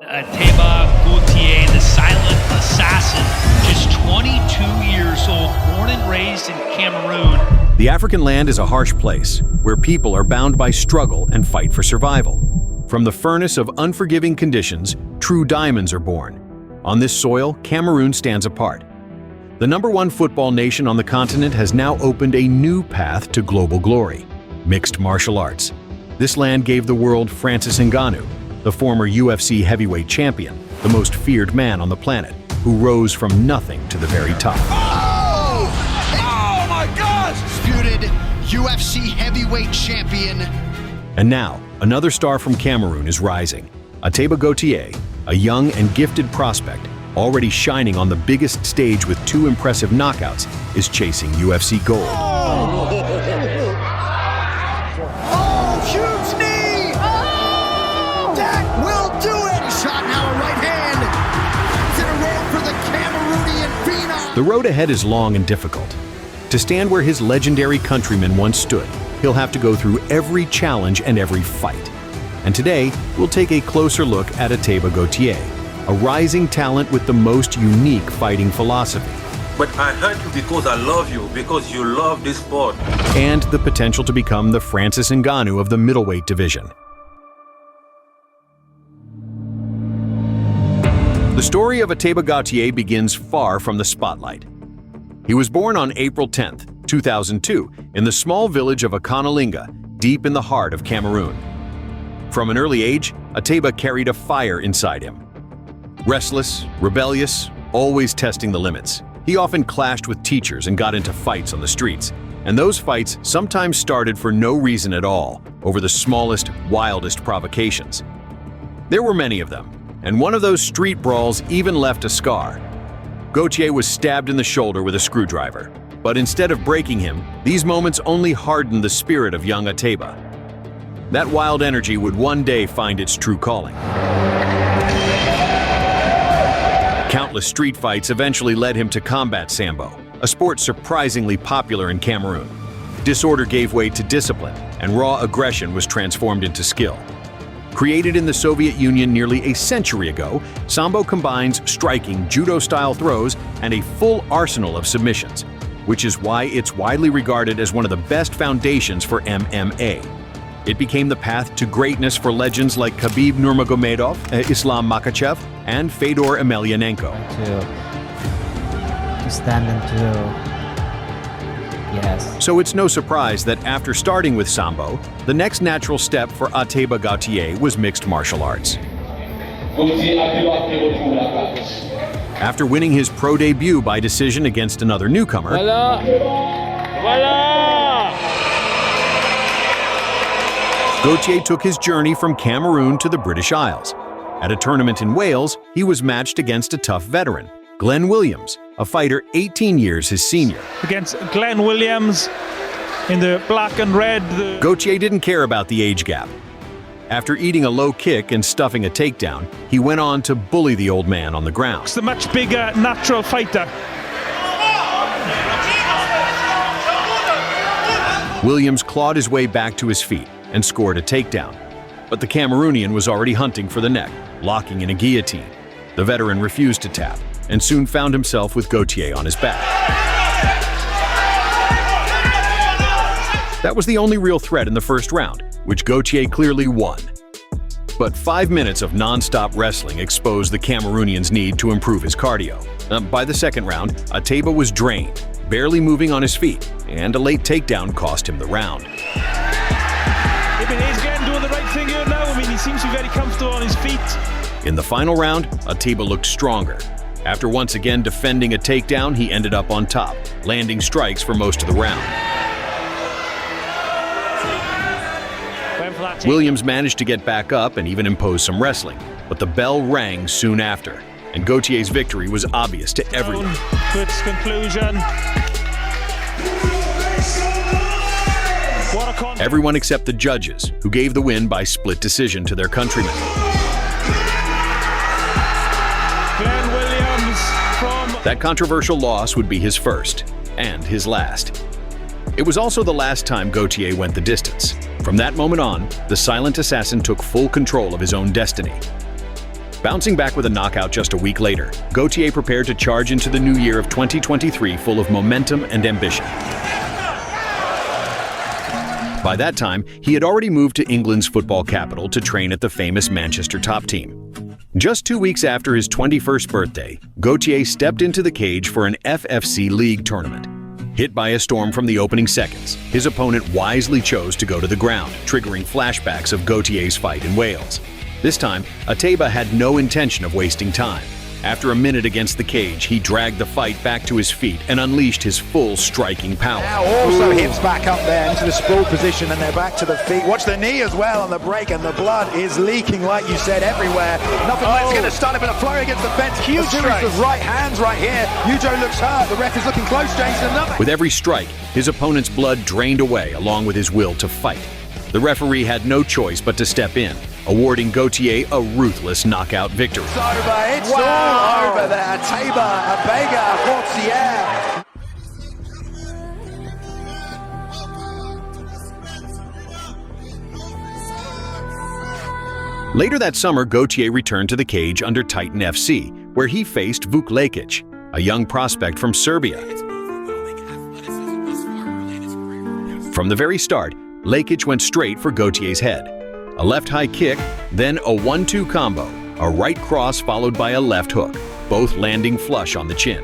Ateba Gautier, the silent assassin, just 22 years old, born and raised in Cameroon. The African land is a harsh place, where people are bound by struggle and fight for survival. From the furnace of unforgiving conditions, true diamonds are born. On this soil, Cameroon stands apart. The #1 football nation on the continent has now opened a new path to global glory: mixed martial arts. This land gave the world Francis Ngannou, the former UFC heavyweight champion, the most feared man on the planet, who rose from nothing to the very top. Oh! Oh my gosh! Disputed UFC heavyweight champion. And now, another star from Cameroon is rising. Ateba Gautier, a young and gifted prospect, already shining on the biggest stage with 2 impressive knockouts, is chasing UFC gold. Oh, huge knee! Oh! That will do it! Shot now a right hand. It's in a road for the Cameroonian Phoenix. The road ahead is long and difficult. To stand where his legendary countrymen once stood, he'll have to go through every challenge and every fight. And today, we'll take a closer look at Ateba Gautier, a rising talent with the most unique fighting philosophy. But I hurt you because I love you, because you love this sport. And the potential to become the Francis Ngannou of the middleweight division. The story of Ateba Gautier begins far from the spotlight. He was born on April 10, 2002, in the small village of Akanalinga, deep in the heart of Cameroon. From an early age, Ateba carried a fire inside him. Restless, rebellious, always testing the limits. He often clashed with teachers and got into fights on the streets. And those fights sometimes started for no reason at all, over the smallest, wildest provocations. There were many of them, and one of those street brawls even left a scar. Gautier was stabbed in the shoulder with a screwdriver. But instead of breaking him, these moments only hardened the spirit of young Ateba. That wild energy would one day find its true calling. Countless street fights eventually led him to combat sambo, a sport surprisingly popular in Cameroon. Disorder gave way to discipline, and raw aggression was transformed into skill. Created in the Soviet Union nearly a century ago, sambo combines striking, judo-style throws and a full arsenal of submissions, which is why it's widely regarded as one of the best foundations for MMA. It became the path to greatness for legends like Khabib Nurmagomedov, Islam Makhachev, and Fedor Emelianenko. To stand and to... Yes. So it's no surprise that after starting with sambo, the next natural step for Ateba Gautier was mixed martial arts. After winning his pro debut by decision against another newcomer, Gautier took his journey from Cameroon to the British Isles. At a tournament in Wales, he was matched against a tough veteran, Glenn Williams, a fighter 18 years his senior. Against Glenn Williams in the black and red. Gautier didn't care about the age gap. After eating a low kick and stuffing a takedown, he went on to bully the old man on the ground. It's a much bigger, natural fighter. Williams clawed his way back to his feet and scored a takedown. But the Cameroonian was already hunting for the neck, locking in a guillotine. The veteran refused to tap, and soon found himself with Gautier on his back. That was the only real threat in the first round, which Gautier clearly won. But 5 minutes of non-stop wrestling exposed the Cameroonian's need to improve his cardio. By the second round, Ateba was drained, barely moving on his feet, and a late takedown cost him the round. He's again doing the right thing here now. I mean, he seems to be very comfortable on his feet. In the final round, Ateba looked stronger. After once again defending a takedown, he ended up on top, landing strikes for most of the round. Williams managed to get back up and even impose some wrestling, but the bell rang soon after, and Gautier's victory was obvious to everyone. Good conclusion. Everyone except the judges, who gave the win by split decision to their countrymen. Glenn Williams from... That controversial loss would be his first, and his last. It was also the last time Gautier went the distance. From that moment on, the silent assassin took full control of his own destiny. Bouncing back with a knockout just a week later, Gauthier prepared to charge into the new year of 2023 full of momentum and ambition. By that time, he had already moved to England's football capital to train at the famous Manchester top team. Just 2 weeks after his 21st birthday, Gauthier stepped into the cage for an FFC League tournament. Hit by a storm from the opening seconds, his opponent wisely chose to go to the ground, triggering flashbacks of Gauthier's fight in Wales. This time, Ateba had no intention of wasting time. After a minute against the cage, he dragged the fight back to his feet and unleashed his full striking power. Now also hips back up there into the sprawl position, and they're back to the feet. Watch the knee as well on the break, and the blood is leaking, like you said, everywhere. Nothing less going to start it, but a flurry against the fence. Huge series of right hands right here. Yujo looks hurt. The ref is looking close, James. Another. With every strike, his opponent's blood drained away along with his will to fight. The referee had no choice but to step in, awarding Gauthier a ruthless knockout victory. It's over. It's all over there. Ateba Gauthier. Later that summer, Gauthier returned to the cage under Titan FC, where he faced Vuk Lekic, a young prospect from Serbia. From the very start, Lekic went straight for Gauthier's head. A left high kick, then a 1-2 combo, a right cross followed by a left hook, both landing flush on the chin.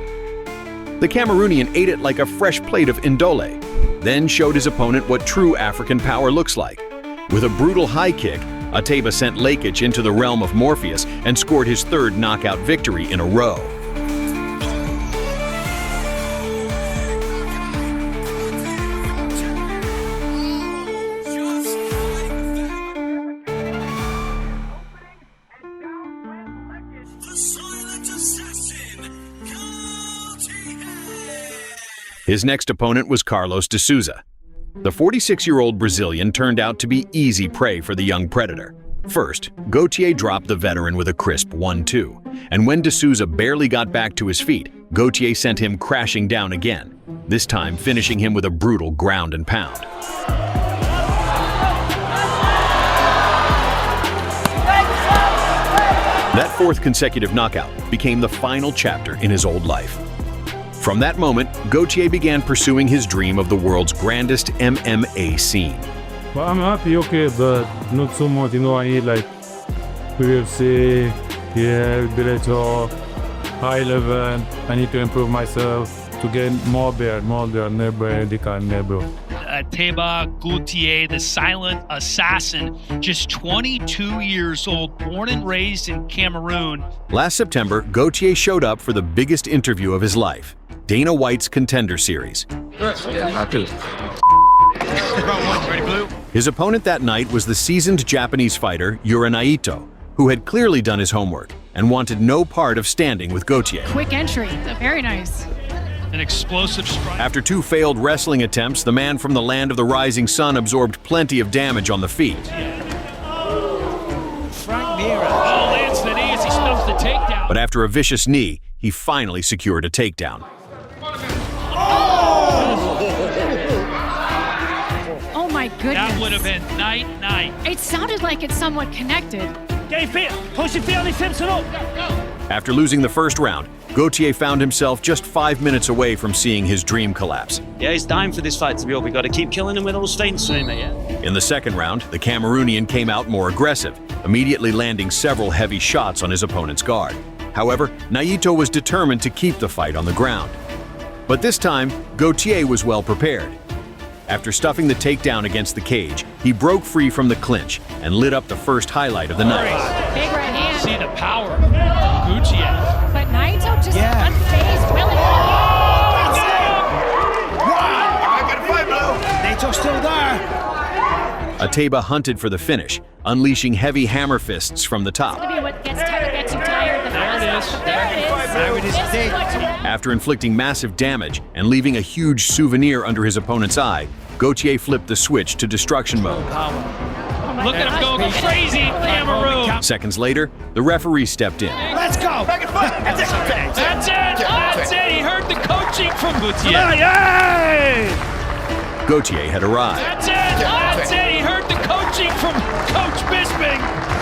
The Cameroonian ate it like a fresh plate of indole, then showed his opponent what true African power looks like. With a brutal high kick, Ateba sent Lekic into the realm of Morpheus and scored his third knockout victory in a row. His next opponent was Carlos de Souza. The 46-year-old Brazilian turned out to be easy prey for the young predator. First, Gauthier dropped the veteran with a crisp 1-2, and when de Souza barely got back to his feet, Gauthier sent him crashing down again, this time finishing him with a brutal ground and pound. That fourth consecutive knockout became the final chapter in his old life. From that moment, Gauthier began pursuing his dream of the world's grandest MMA scene. Well, I'm happy, okay, but not so much. You know, I need like UFC, Bellator, high level. I need to improve myself to get more better, never. Ateba Gautier, the silent assassin, just 22 years old, born and raised in Cameroon. Last September, Gauthier showed up for the biggest interview of his life, Dana White's Contender Series. His opponent that night was the seasoned Japanese fighter Yura Naito, who had clearly done his homework and wanted no part of standing with Gauthier. Quick entry, very nice. An explosive strike. After 2 failed wrestling attempts, the man from the land of the rising sun absorbed plenty of damage on the feet. Lands the knee as he stuffs the takedown. But after a vicious knee, he finally secured a takedown. Oh my goodness. That would have been night. It sounded like it's somewhat connected. After losing the first round, Gauthier found himself just 5 minutes away from seeing his dream collapse. Yeah, it's time for this fight to be over. We've got to keep killing him with those feints, yeah. In the second round, the Cameroonian came out more aggressive, immediately landing several heavy shots on his opponent's guard. However, Naito was determined to keep the fight on the ground. But this time, Gauthier was well prepared. After stuffing the takedown against the cage, he broke free from the clinch and lit up the first highlight of the night. Big right hand. See the power of Gautier. But Naito just unfazed, really. Nato's still there. Ateba hunted for the finish, unleashing heavy hammer fists from the top. What gets you tired the fastest. There it is. After inflicting massive damage and leaving a huge souvenir under his opponent's eye, Gauthier flipped the switch to destruction mode. Look at him go crazy, Cameroon. Seconds later, the referee stepped in. Let's go. Back and forth. That's it. He heard the coaching from Gautier. Gauthier had arrived. That's it. He heard the coaching from Coach Bisping.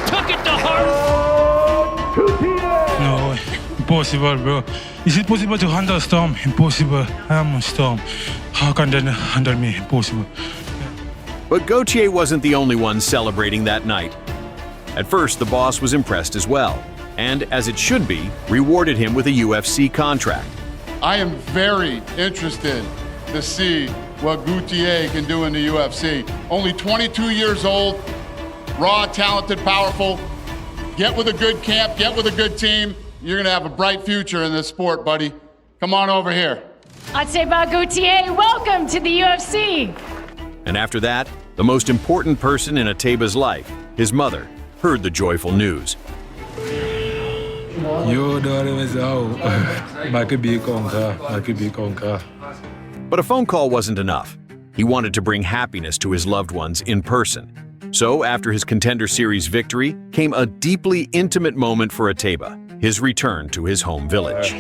Took it to heart. impossible, bro. Is it possible to handle storm? Impossible. I'm a storm. How can they handle me? Impossible. But Gauthier wasn't the only one celebrating that night. At first, the boss was impressed as well, and as it should be, rewarded him with a UFC contract. I am very interested to see what Gautier can do in the UFC. Only 22 years old, raw, talented, powerful. Get with a good camp, get with a good team. You're gonna have a bright future in this sport, buddy. Come on over here. Ateba Gautier, welcome to the UFC. And after that, the most important person in Ateba's life, his mother, heard the joyful news. But a phone call wasn't enough. He wanted to bring happiness to his loved ones in person. So after his Contender Series victory came a deeply intimate moment for Ateba, his return to his home village.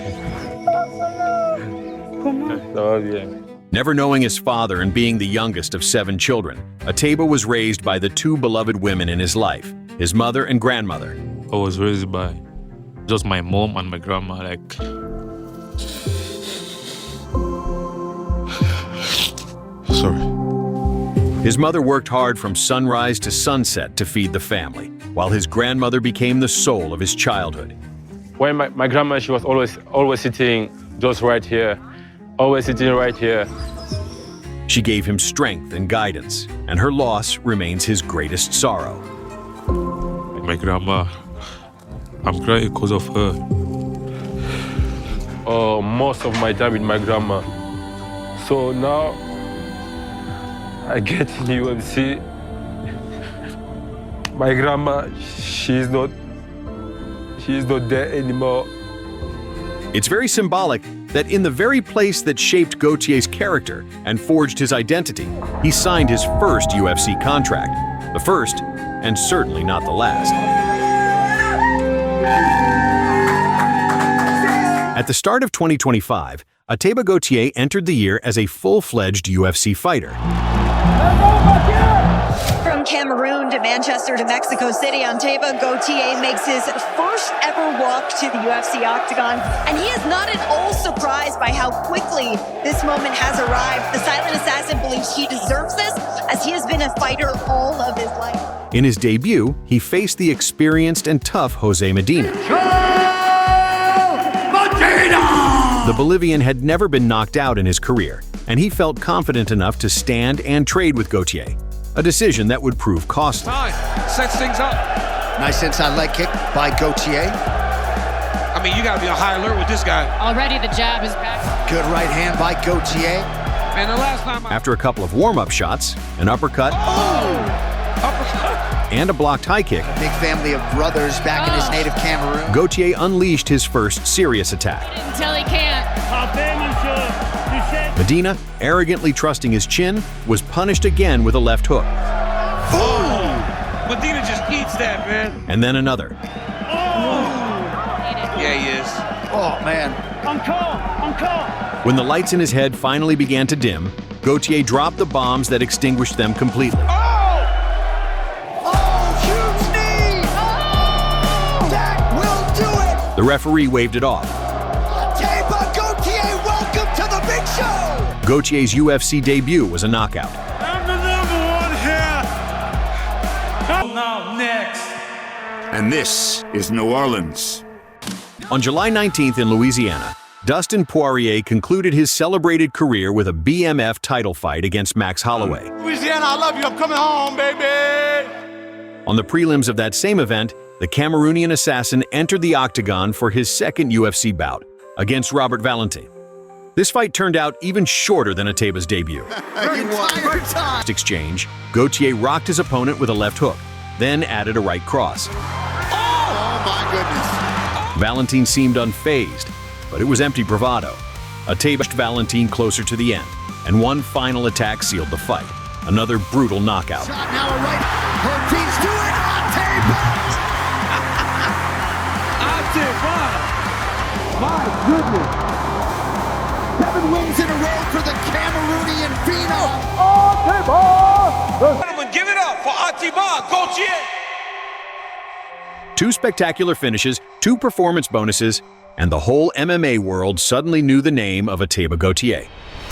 Never knowing his father and being the youngest of 7 children, Ateba was raised by the 2 beloved women in his life, his mother and grandmother. I was raised by just my mom and my grandma, Sorry. His mother worked hard from sunrise to sunset to feed the family, while his grandmother became the soul of his childhood. When my grandma, she was always sitting just right here, always sitting right here. She gave him strength and guidance, and her loss remains his greatest sorrow. My grandma, I'm crying because of her. Most of my time with my grandma. So now, I get in the UFC. My grandma, she's not there anymore. It's very symbolic that in the very place that shaped Gauthier's character and forged his identity, he signed his first UFC contract. The first, and certainly not the last. At the start of 2025, Ateba Gautier entered the year as a full-fledged UFC fighter. From Cameroon to Manchester to Mexico City, Ateba Gautier makes his first ever walk to the UFC octagon, and he is not at all surprised by how quickly this moment has arrived. The silent assassin believes he deserves this, as he has been a fighter all of his life. In his debut, he faced the experienced and tough Jose Medina. The Bolivian had never been knocked out in his career, and he felt confident enough to stand and trade with Gautier, a decision that would prove costly. Sets things up. Nice inside leg kick by Gautier. I mean, you got to be on high alert with this guy. Already the jab is back. Good right hand by Gautier. And the last time After a couple of warm-up shots, an uppercut, and a blocked high kick, Big family of brothers back in his native Cameroon. Gautier unleashed his first serious attack. Until he can't. Medina, arrogantly trusting his chin, was punished again with a left hook. Medina just eats that, man. And then another. Yeah, he is. Oh, man. When the lights in his head finally began to dim, Gautier dropped the bombs that extinguished them completely. Huge knee! That will do it! The referee waved it off. Ateba Gautier, welcome to the big show! Gautier's UFC debut was a knockout. I'm the #1 here. Now next. And this is New Orleans. On July 19th in Louisiana, Dustin Poirier concluded his celebrated career with a BMF title fight against Max Holloway. Louisiana, I love you. I'm coming home, baby. On the prelims of that same event, the Cameroonian assassin entered the octagon for his second UFC bout against Robert Valentin. This fight turned out even shorter than Ateba's debut. Exchange, Gautier rocked his opponent with a left hook, then added a right cross. Oh my goodness. Valentin seemed unfazed, but it was empty bravado. Ateba pushed Valentin closer to the end, and one final attack sealed the fight. Another brutal knockout. Shot now a right. Her team's doing Ateba! Ateba! My goodness. 7 wins in a row for the Cameroonian Phoenix. Gentlemen, give it up for Ateba Gauthier. 2 spectacular finishes, 2 performance bonuses, and the whole MMA world suddenly knew the name of Ateba Gautier.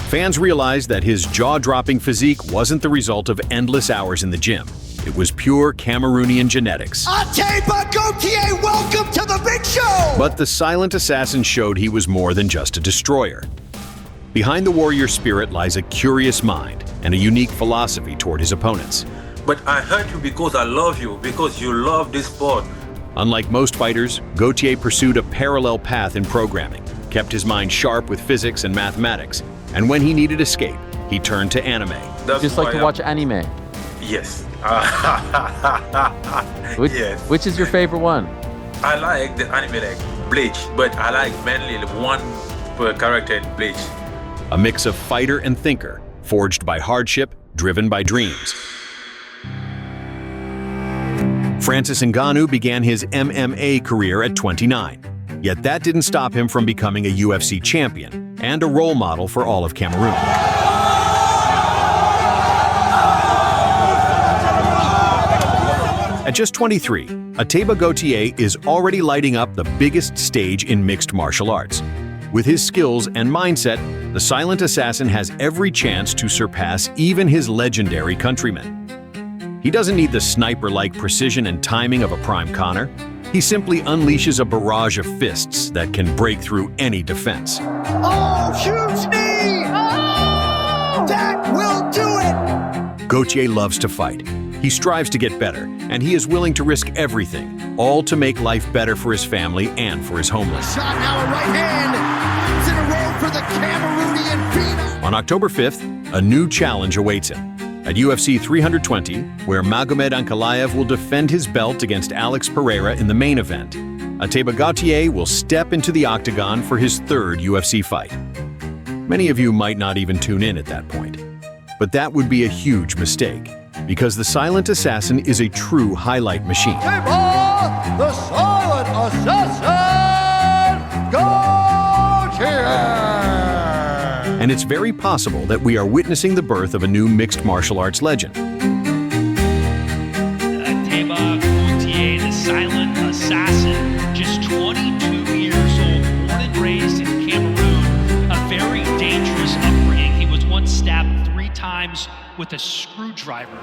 Fans realized that his jaw-dropping physique wasn't the result of endless hours in the gym. It was pure Cameroonian genetics. Ateba Gautier, welcome to the big show! But the silent assassin showed he was more than just a destroyer. Behind the warrior spirit lies a curious mind and a unique philosophy toward his opponents. But I hurt you because I love you, because you love this sport. Unlike most fighters, Gautier pursued a parallel path in programming, kept his mind sharp with physics and mathematics, and when he needed escape, he turned to anime. That's just like to watch anime? Yes. Yes. Which is your favorite one? I like the anime like Bleach, but I like mainly one character in Bleach. A mix of fighter and thinker, forged by hardship, driven by dreams. Francis Ngannou began his MMA career at 29, yet that didn't stop him from becoming a UFC champion and a role model for all of Cameroon. At just 23, Ateba Gautier is already lighting up the biggest stage in mixed martial arts. With his skills and mindset, the silent assassin has every chance to surpass even his legendary countrymen. He doesn't need the sniper-like precision and timing of a prime Connor. He simply unleashes a barrage of fists that can break through any defense. Oh, huge knee! Oh! That will do it! Gautier loves to fight. He strives to get better, and he is willing to risk everything, all to make life better for his family and for his homeland. Shot now, a right hand. It's in a row for the Cameroonian Phoenix. On October 5th, a new challenge awaits him. At UFC 320, where Magomed Ankalaev will defend his belt against Alex Pereira in the main event, Ateba Gautier will step into the octagon for his third UFC fight. Many of you might not even tune in at that point. But that would be a huge mistake, because the silent assassin is a true highlight machine. Ateba, the silent assassin, Gautier! And it's very possible that we are witnessing the birth of a new mixed martial arts legend. Ateba Gautier, the silent assassin, just 22 years old, born and raised in Cameroon, a very dangerous upbringing. He was once stabbed 3 times with a screwdriver.